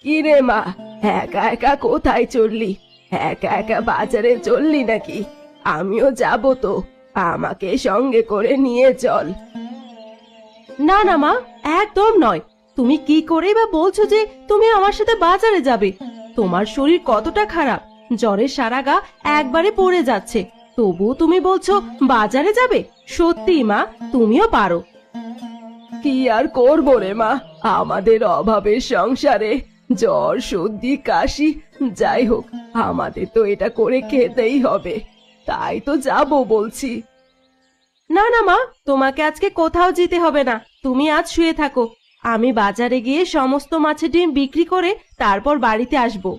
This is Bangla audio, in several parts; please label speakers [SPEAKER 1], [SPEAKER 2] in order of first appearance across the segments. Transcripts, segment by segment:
[SPEAKER 1] কি রে মা, একা একা কোথায় চললি? একা একা বাজারে চললি নাকি? আমিও যাব তো, আমাকে সঙ্গে করে নিয়ে চল।
[SPEAKER 2] না না মা, একদম নয়। তুমি কি করে বা বলছো যে তুমি আমার সাথে বাজারে যাবে? তোমার শরীর কতটা খারাপ, জ্বরে সারা গা একবারে পড়ে যাচ্ছে, তবুও তুমি বলছো বাজারে যাবে? সত্যি মা, তুমিও পারো।
[SPEAKER 1] কি আর করবো রে মা, আমাদের অভাবের সংসারে জ্বর সর্দি কাশি যাই হোক, আমাদের তো এটা করে খেতেই হবে, তাই তো যাব বলছি।
[SPEAKER 2] না না মা, তোমাকে আজকে কোথাও যেতে হবে না। তুমি আজ শুয়ে থাকো, আমি বাজারে গিয়ে সমস্ত মাছের ডিম বিক্রি করে তারপর বাড়িতে আসবো।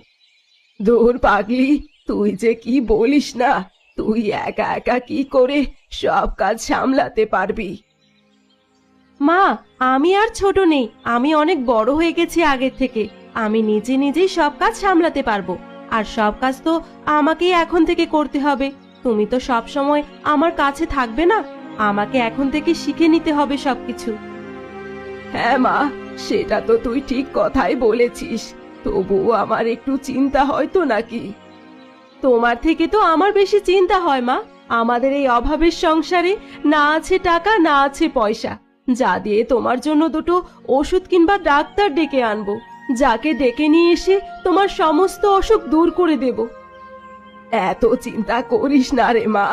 [SPEAKER 1] দূর পাগলি, তুই যে কি বলিস না, তুই একা একা কি করে সব কাজ সামলাতে পারবি?
[SPEAKER 2] মা, আমি আর ছোট নেই, আমি অনেক বড় হয়ে গেছি আগের থেকে। আমি নিজে নিজেই সব কাজ সামলাতে পারবো। আর সব কাজ তো আমাকেই এখন থেকে করতে হবে। তুমি তো সব সময় আমার কাছে থাকবে না, আমাকে এখন থেকে শিখে নিতে হবে সবকিছু।
[SPEAKER 1] হ্যাঁ মা, সেটা তো তুই ঠিক কথাই বলেছিস, তবুও আমার একটু চিন্তা হয়তো নাকি।
[SPEAKER 2] তোমার থেকে তো আমার বেশি চিন্তা হয় মা। আমাদের এই অভাবের সংসারে না আছে টাকা, না আছে পয়সা, যা দিয়ে তোমার জন্য দুটো ওষুধ কিংবা ডাক্তার ডেকে আনবো, যাকে ডেকে নিয়ে এসে তোমার সমস্ত অসুখ দূর করে দেব।
[SPEAKER 1] এত চিন্তা করিস না রে মা,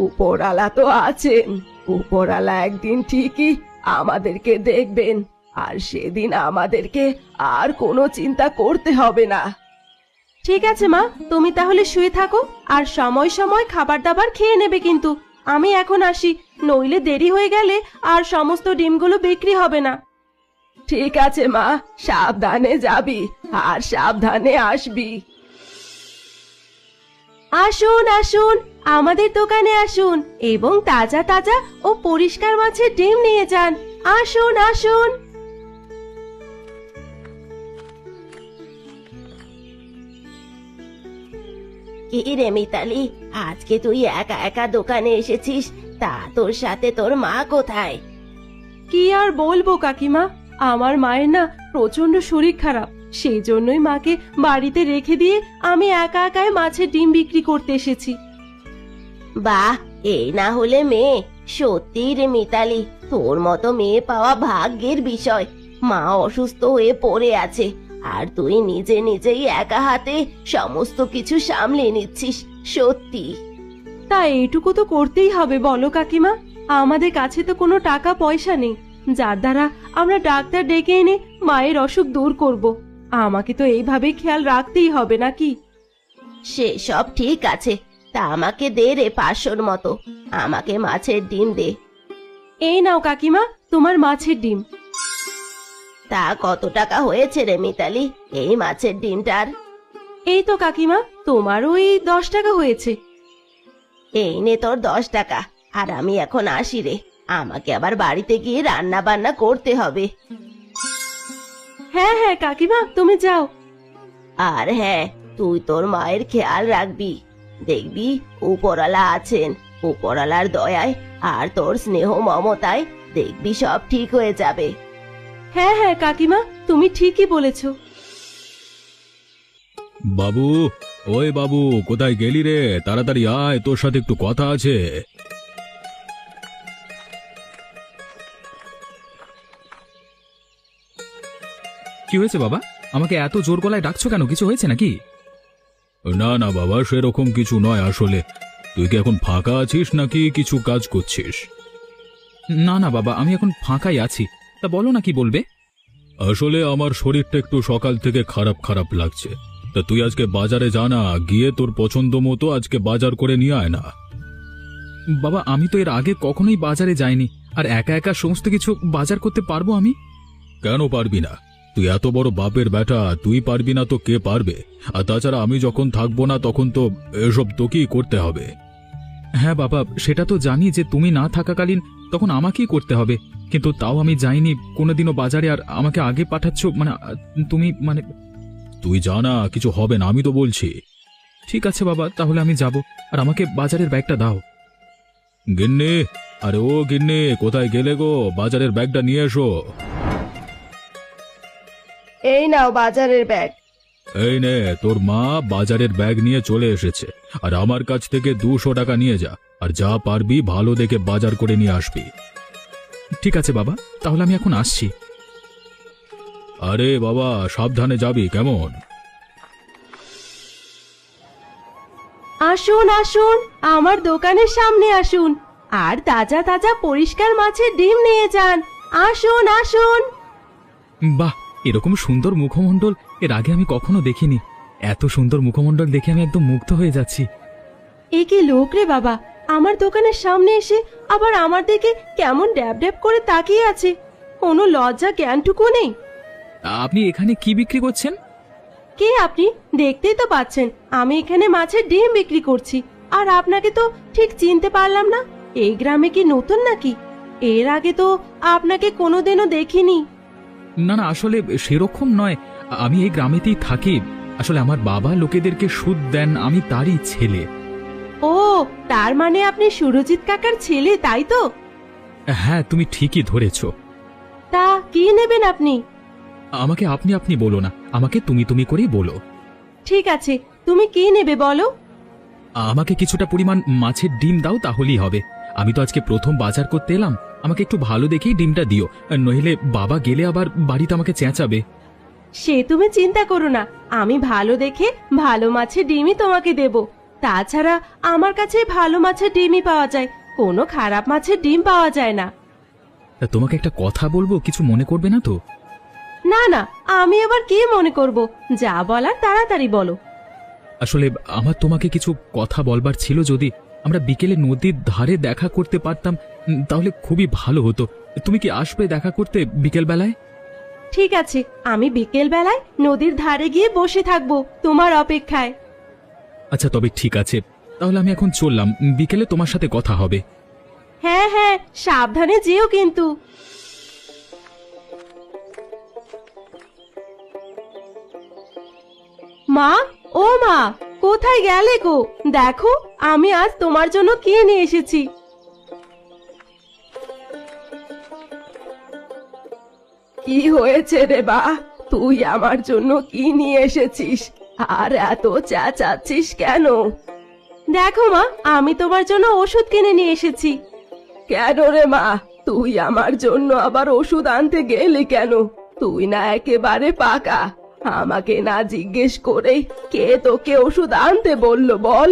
[SPEAKER 1] উপরওয়ালা তো আছেন, উপরওয়ালা একদিন ঠিকই আমাদেরকে দেখবেন, আর সেদিন আমাদেরকে আর কোনো চিন্তা করতে হবে না।
[SPEAKER 2] ঠিক আছে মা, তুমি তাহলে শুয়ে থাকো, আর সময় সময় খাবার দাবার খেয়ে নেবে কিন্তু। আমি এখন আসি, নইলে দেরি হয়ে গেলে আর সমস্ত ডিমগুলো বিক্রি হবে না।
[SPEAKER 1] ঠিক আছে মা, সাবধানে যাবি আর সাবধানে আসবি।
[SPEAKER 2] আসুন আসুন, আমাদের দোকানে আসুন এবং তাজা তাজা ও পরিষ্কার মাছের ডিম নিয়ে যান। আসুন আসুন।
[SPEAKER 3] কি রে মিতালি, আজকে তুই একা একা দোকানে এসেছিস? তা তোর সাথে তোর মা কোথায়?
[SPEAKER 2] কি আর বলবো কাকিমা, আমার মায়ের না প্রচন্ড শরীর খারাপ, সেই জন্যই মাকে বাড়িতে রেখে দিয়ে আমি একা একাই মাছের ডিম বিক্রি করতে এসেছি।
[SPEAKER 3] বাহ, এই না হলে মেয়ে! সত্যি রে মিতালি, তোর মতো মেয়ে পাওয়া ভাগ্যের বিষয়। মা অসুস্থ হয়ে পড়ে আছে, আর তুই নিজে নিজেই একা হাতে সমস্ত কিছু সামলে নিচ্ছিস। সত্যি।
[SPEAKER 2] তা এইটুকু তো করতেই হবে বলো কাকিমা, আমাদের কাছে তো কোনো টাকা পয়সা নেই যার দ্বারা আমরা ডাক্তার ডেকে এনে মায়ের অসুখ দূর করব। আমাকে তো এইভাবে খেয়াল রাখতেই হবে নাকি?
[SPEAKER 3] সে সব ঠিক আছে, তা আমাকে দে রে 500-র মতো। আমাকে মাছের ডিম দে।
[SPEAKER 2] এই নাও কাকিমা, তোমার মাছের ডিম।
[SPEAKER 3] তা কত টাকা হয়েছে রে মিতালি এই মাছের ডিমটার?
[SPEAKER 2] এই তো কাকিমা, তোমার ওই 10 টাকা হয়েছে।
[SPEAKER 3] এই নে তোর 10 টাকা, আর আমি এখন আসি রে, আমাকে আবার বাড়িতে গিয়ে রান্না বান্না করতে হবে।
[SPEAKER 2] হ্যাঁ হ্যাঁ কাকিমা, তুমি যাও।
[SPEAKER 3] আর হ্যাঁ, তুই তোর মায়ের খেয়াল রাখবি। দেখবি উপরওয়ালা আছেন, উপরওয়ালার দয়ায় আর তোর স্নেহ মমতায় দেখবি সব ঠিক হয়ে যাবে।
[SPEAKER 2] হ্যাঁ হ্যাঁ কাকিমা, তুমি ঠিকই বলেছো।
[SPEAKER 4] বাবু, ওই বাবু, কোথায় গেলি রে? তাড়াতাড়ি আয়, তোর সাথে একটু কথা আছে।
[SPEAKER 5] কি হয়েছে বাবা? আমাকে এত জোর গলায় ডাকছো কেন? কিছু হয়েছে নাকি?
[SPEAKER 4] না না বাবা, সেরকম কিছু নয়। আসলে তুই কি এখন ফাঁকা আছিস নাকি কিছু কাজ করছিস?
[SPEAKER 5] না না বাবা, আমি এখন ফাঁকাই আছি। তা বলো না, কি বলবে?
[SPEAKER 4] আসলে আমার শরীরটা একটু সকাল থেকে খারাপ খারাপ লাগছে, তা তুই আজকে বাজারে যা না, গিয়ে তোর পছন্দ মতো আজকে বাজার করে নিয়ে আয় না।
[SPEAKER 5] বাবা, আমি তো এর আগে কখনোই বাজারে যাইনি, আর একা একা সমস্ত কিছু বাজার করতে পারবো আমি?
[SPEAKER 4] কেন পারবি না? তুই এত বড় বাপের বেটা, তুই পারবি না তো কে পারবে? আর তাছাড়া আমি যখন থাকবো না তখন তো এসব তোকেই করতে হবে।
[SPEAKER 5] হ্যাঁ বাবা, সেটা তো জানি যে তুমি না থাকাকালীন তখন আমাকেই করতে হবে, কিন্তু তাও আমি যাইনি কোনোদিনও বাজারে, আর আমাকে আগে পাঠাচ্ছ মানে তুমি মানে।
[SPEAKER 4] তুই জানা কিছু হবে না, আমি তো বলছি।
[SPEAKER 5] ঠিক আছে বাবা, তাহলে আমি যাব, আর আমাকে বাজারের ব্যাগটা দাও।
[SPEAKER 4] গিন্নি, আরে ও গিন্নি, কোথায় গেলে গো? বাজারের ব্যাগটা নিয়ে এসো।
[SPEAKER 1] এই নাও বাজারের ব্যাগ।
[SPEAKER 4] এই নে, তোর মা বাজারের ব্যাগ নিয়ে চলে এসেছে। আর আমার কাছ থেকে 200 টাকা নিয়ে যা, আর যা পারবি ভালো দেখে বাজার করে নিয়ে আসবি।
[SPEAKER 5] ঠিক আছে বাবা, তাহলে আমি এখন আসছি।
[SPEAKER 4] আরে বাবা, সাবধানে যাবি কেমন?
[SPEAKER 2] আসুন আসুন, আমার দোকানের সামনে আসুন, আর তাজা তাজা পরিষ্কার মাছের ডিম নিয়ে যান। আসুন আসুন।
[SPEAKER 5] বাহ, এরকম সুন্দর মুখমণ্ডল এর আগে আমি কখনো দেখিনি। এত সুন্দর মুখমণ্ডল দেখে আমি একদম মুগ্ধ হয়ে যাচ্ছি।
[SPEAKER 2] এ কি লোক রে বাবা, আমার দোকানের সামনে এসে আবার আমার দিকে কেমন ড্যাব ড্যাব করে তাকিয়ে আছে। কোনো লজ্জা জ্ঞানটুকু নেই।
[SPEAKER 5] আপনি এখানে কি বিক্রি করছেন?
[SPEAKER 2] কে আপনি? দেখতেই তো পাচ্ছেন আমি এখানে মাছের ডিম বিক্রি করছি। আর আপনাকে তো ঠিক চিনতে পারলাম না। এই গ্রামে কি নতুন নাকি? এর আগে তো আপনাকে কোনোদিনও দেখিনি।
[SPEAKER 5] না না, আসলে সেরকম নয়। আমি এই গ্রামেতেই থাকি। আসলে আমার বাবা লোকেদেরকে সুদ দেন, আমি তারই ছেলে।
[SPEAKER 2] ও, তার মানে আপনি সুরজিৎ কাকার ছেলে, তাই তো?
[SPEAKER 5] হ্যাঁ, তুমি ঠিকই ধরেছ।
[SPEAKER 2] তা কি নেবেন আপনি?
[SPEAKER 5] আমাকে আপনি আপনি বলো না, আমাকে তুমি তুমি করেই বলো।
[SPEAKER 2] ঠিক আছে, তুমি কি নেবে বলো।
[SPEAKER 5] আমাকে কিছুটা পরিমাণ মাছের ডিম দাও, তাহলেই হবে। আমি তো আজকে প্রথম বাজার করতে এলাম, আমাকে একটু ভালো দেখেই ডিমটা দিও, নইলে বাবা গেলে আবার বাড়িতে আমাকে চেঁচাবে।
[SPEAKER 2] সে তুমি চিন্তা করো না, আমি ভালো দেখে ভালো মাছের ডিমই তোমাকে দেব। তাছাড়া আমার কাছে ভালো মাছের ডিমই পাওয়া যায়, কোনো খারাপ মাছের ডিম পাওয়া যায় না।
[SPEAKER 5] তা তোমাকে একটা কথা বলবো, কিছু মনে করবে না তো?
[SPEAKER 2] না না, আমি আবার কি মনে করব, যা বলার তাড়াতাড়ি বলো।
[SPEAKER 5] আসলে আমার তোমাকে কিছু কথা বলবার ছিল। যদি আমরা বিকেলে নদীর ধারে দেখা করতে পারতাম তাহলে খুবই ভালো হতো। তুমি কি আসবে দেখা করতে বিকেল বেলায়?
[SPEAKER 2] ঠিক আছে, আমি বিকেল বেলায় নদীর ধারে গিয়ে বসে থাকবো তোমার অপেক্ষায়।
[SPEAKER 5] আচ্ছা, তবে ঠিক আছে, তাহলে আমি এখন চললাম। বিকেলে তোমার সাথে কথা হবে।
[SPEAKER 2] হ্যাঁ হ্যাঁ, সাবধানে যেও কিন্তু। মা, ও মা, কোথায় গেলে গো? দেখো আমি আজ তোমার জন্য কি নিয়ে এসেছি।
[SPEAKER 1] কি হয়েছে রে বা? তুই আমার জন্য কি নিয়ে এসেছিস? আর এত চেঁচাচ্ছিস কেন?
[SPEAKER 2] দেখো মা, আমি তোমার জন্য ওষুধ কিনে নিয়ে এসেছি।
[SPEAKER 1] কেন রে মা, তুই আমার জন্য আবার ওষুধ আনতে গেলি কেন? তুই না একেবারে পাকা। আমাকে না জিজ্ঞেস করেই কে তোকে ওষুধ আনতে বললো বল?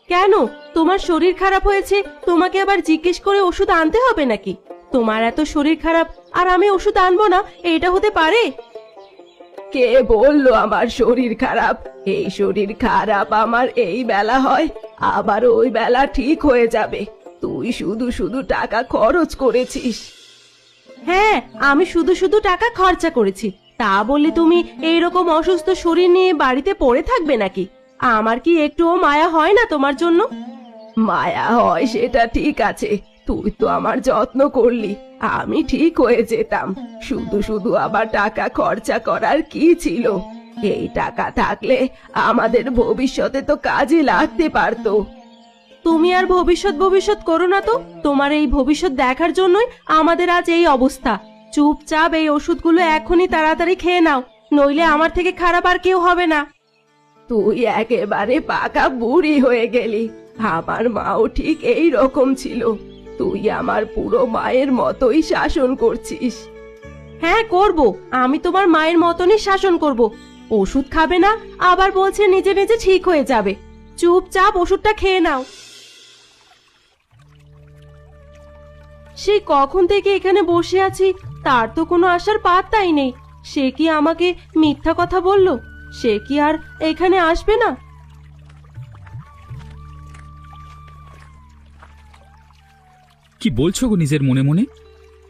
[SPEAKER 2] কেন, তোমার শরীর খারাপ হয়েছে, তোমাকে আবার জিজ্ঞেস করে ওষুধ আনতে হবে নাকি? তোমার এত শরীর খারাপ আর আমি ওষুধ আনবো না, এটা হতে পারে?
[SPEAKER 1] কে বললো আমার শরীর খারাপ? এই শরীর খারাপ আমার এই বেলা হয়, আবার ওই বেলা ঠিক হয়ে যাবে। তুই শুধু শুধু টাকা খরচ করেছিস।
[SPEAKER 2] হ্যাঁ, আমি শুধু শুধু টাকা খরচা করেছি, তা বললে তুমি এইরকম অসুস্থ শরীর নিয়ে বাড়িতে পড়ে থাকবে নাকি? আমার কি একটুও মায়া হয় না তোমার জন্য?
[SPEAKER 1] মায়া হয় সেটা ঠিক আছে, তুই তো আমার যত্ন করলি, আমি ঠিক হয়ে যেতাম। শুধু শুধু আবার টাকা খরচা করার কি ছিল? এই টাকা থাকলে আমাদের ভবিষ্যতে তো কাজে লাগতে পারতো।
[SPEAKER 2] তুমি আর ভবিষ্যৎ ভবিষ্যৎ করো না তো। তোমার এই ভবিষ্যৎ দেখার জন্যই আমাদের আজ এই অবস্থা। চুপচাপ এই ওষুধগুলো এখনই তাড়াতাড়ি খেয়ে নাও, নইলে আমার থেকে খারাপ আর কেউ হবে না।
[SPEAKER 1] তুই একেবারে পাকা বুড়ি হয়ে গেলি। আমার মাও ঠিক এই রকম ছিল। তুই আমার পুরো মায়ের মতোই শাসন করছিস।
[SPEAKER 2] হ্যাঁ করব, আমি তোমার মায়ের মতনই শাসন করব। ওষুধ খাবে না, আবার বলছে নিজে নিজে ঠিক হয়ে যাবে। চুপচাপ ওষুধটা খেয়ে নাও। সেই কখন থেকে এখানে বসে আছি, তার তো কোনো আসার পাত্তাই নেই। সে কি আমাকে মিথ্যা কথা বলল? সে কি আর এখানে আসবে না?
[SPEAKER 5] কি বলছো গো নিজের মনে মনে?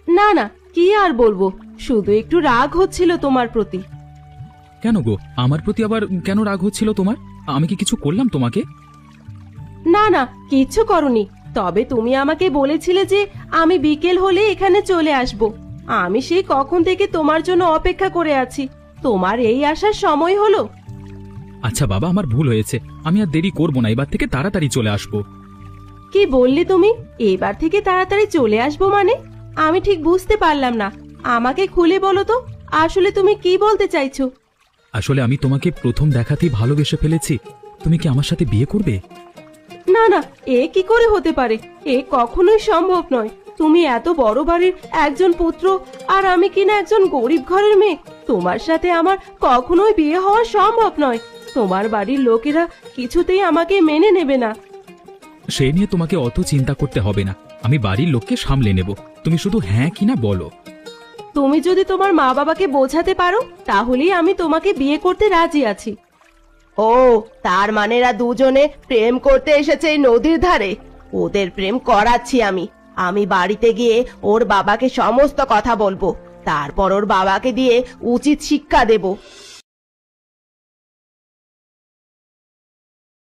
[SPEAKER 2] না না, কি আর বলবো, শুধু একটু রাগ হচ্ছিল তোমার প্রতি।
[SPEAKER 5] কেন গো, আমার প্রতি আবার কেন রাগ হচ্ছিল তোমার? আমি কি কিছু করলাম তোমাকে?
[SPEAKER 2] না না, কিচ্ছু করনি। তবে তুমি আমাকে বলেছিলে যে আমি বিকেল হলে এখানে চলে আসব। আমি সেই কখন থেকে তোমার জন্য অপেক্ষা করে আছি। তোমার এই আসার সময় হলো।
[SPEAKER 5] আচ্ছা বাবা, আমার ভুল হয়েছে, আমি আর দেরি করব না, এবার থেকে তাড়াতাড়ি চলে আসবো।
[SPEAKER 2] কি বললে তুমি? এবার থেকে তাড়াতাড়ি চলে আসবো মানে? আমি ঠিক বুঝতে পারলাম না, আমাকে খুলে বলো তো, আসলে তুমি কি বলতে চাইছো?
[SPEAKER 5] আসলে আমি তোমাকে প্রথম দেখাতেই ভালোবেসে ফেলেছি। তুমি কি আমার সাথে বিয়ে করবে?
[SPEAKER 2] না না, এ কি করে হতে পারে? এ কখনোই সম্ভব নয়। তুমি এত বড় বাড়ির একজন পুত্র, আর আমি কিনা একজন গরিব ঘরের মেয়ে। তোমার সাথে আমার কখনোই বিয়ে হওয়া সম্ভব নয়। তোমার বাড়ির লোকেরা কিছুতেই আমাকে মেনে নেবে না।
[SPEAKER 5] সেই নিয়ে তোমাকে অত চিন্তা করতে হবে না, আমি বাড়ির লোককে সামলে নেব। তুমি শুধু হ্যাঁ কিনা বলো।
[SPEAKER 2] তুমি যদি তোমার মা বাবাকে বোঝাতে পারো, তাহলেই আমি তোমাকে বিয়ে করতে রাজি আছি।
[SPEAKER 1] ও, তার মানে এরা দুজনে প্রেম করতে এসেছে এই নদীর ধারে। ওদের প্রেম করাচ্ছি আমি বাড়িতে গিয়ে ওর বাবাকে সমস্ত কথা বলবো, তারপর ওর বাবাকে দিয়ে উচিত শিক্ষা দেব।